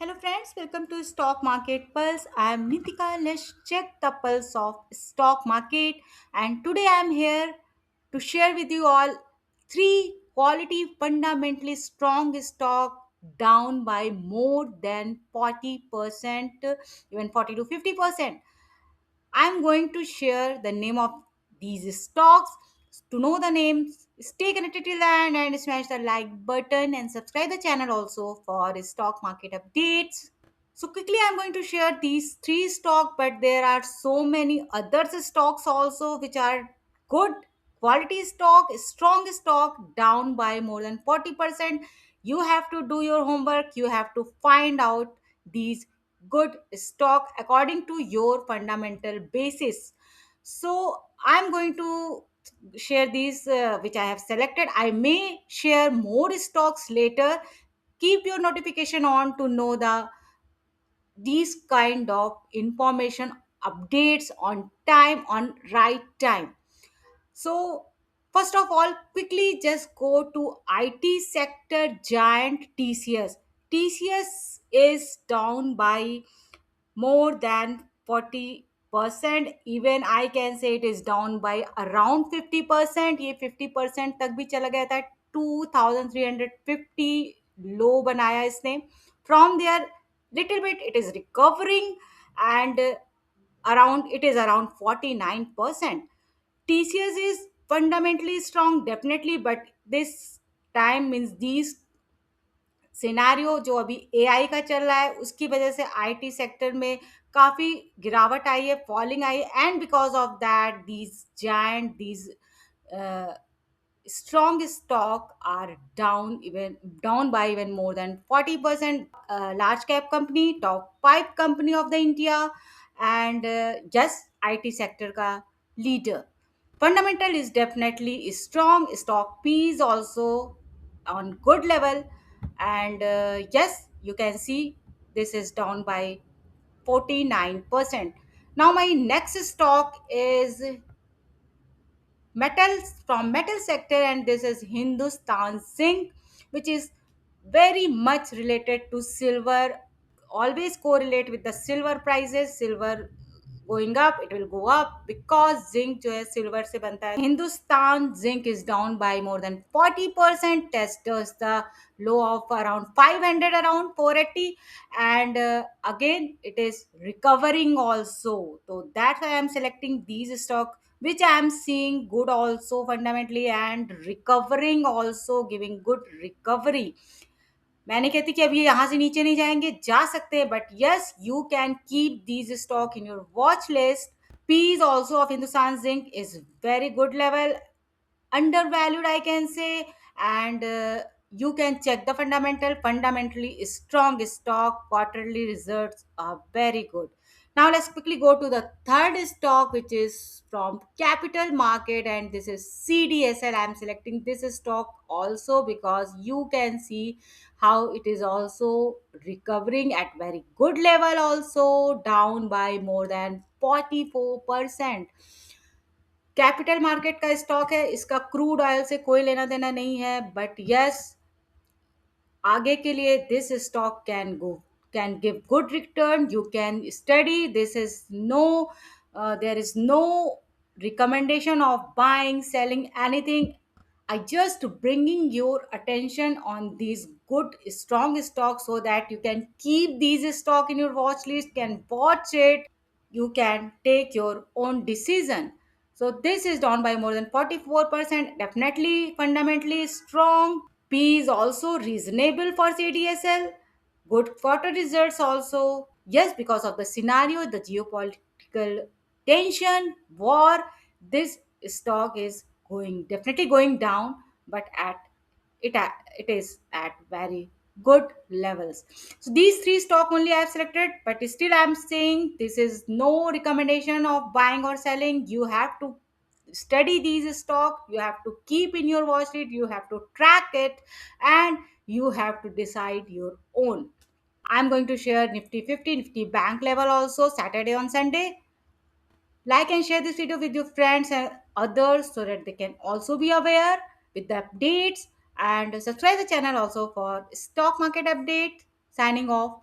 Hello friends, welcome to Stock Market Pulse. I am Nitika. Let's check the pulse of stock market, and today I am here to share with you all three quality fundamentally strong stock down by more than 40%, even 40 to 50%. I'm going to share the name of these stocks. To know the names, stay connected till the end and smash the like button and subscribe the channel also for stock market updates. So quickly I'm going to share these three stock, but there are so many other stocks also which are good quality stock, strong stock down by more than 40%. You have to do your homework. You have to find out these good stock according to your fundamental basis. So I'm going to share these which I have selected. I may share more stocks later. Keep your notification on to know these kind of information updates on time, on right time. So first of all, quickly just go to IT sector giant TCS. TCS is down by more than 40%. Even I can say it is down by around 50%. ये 50% तक भी चला गया था. 2350 लो बनाया इसने. From there little bit it is recovering, and around it is around 49%. TCS is fundamentally strong definitely, but this time means these scenario जो अभी एआई का चल रहा है उसकी वजह से आईटी सेक्टर में काफी गिरावट आई है, फॉलिंग आई है, and because of that these giant these strong stock are down by even more than 40%. Large cap company, top 5 company of the India, and just IT sector ka leader. Fundamental is definitely strong. Stock P is also on good level, and yes, you can see this is down by 49%. Now my next stock is metals from metal sector, and this is Hindustan Zinc, which is very much related to silver. Always correlate with the silver prices. Silver going up, it will go up because zinc जो है silver से बनता है. Hindustan Zinc is down by more than 40%. Testers the low of around 500, around 480, and again it is recovering also. So that's why I'm selecting these stock which I am seeing good also fundamentally and recovering also, giving good recovery. मैं नहीं कहती कि अब ये यहाँ से नीचे नहीं जाएंगे, जा सकते हैं, but yes you can keep these stock in your watch list. P is also of Hindustan Zinc is very good level, undervalued I can say, and you can check the fundamentally strong stock. Quarterly results are very good. Now let's quickly go to the third stock, which is from capital market, and this is CDSL. I'm selecting this stock also because you can see how it is also recovering at very good level, also down by more than 44%. Capital market का stock है, इसका crude oil से कोई लेना देना नहीं है, but yes आगे के लिए this stock can give good return. You can study. This is no there is no recommendation of buying, selling anything. I just bringing your attention on these good strong stocks so that you can keep these stock in your watch list, can watch it, you can take your own decision. So this is down by more than 44%. Definitely fundamentally strong. P is also reasonable for CDSL. Good quarter results also. Yes, because of the scenario, the geopolitical tension, war, this stock is going definitely going down, but it is at very good levels. So these three stock only I have selected, but still I am saying this is no recommendation of buying or selling. You have to study these stock, you have to keep in your watch list, you have to track it, and you have to decide your own. I'm going to share Nifty 50, Nifty bank level also Saturday on Sunday. Like and share this video with your friends and others so that they can also be aware with the updates, and subscribe the channel also for stock market update. Signing off.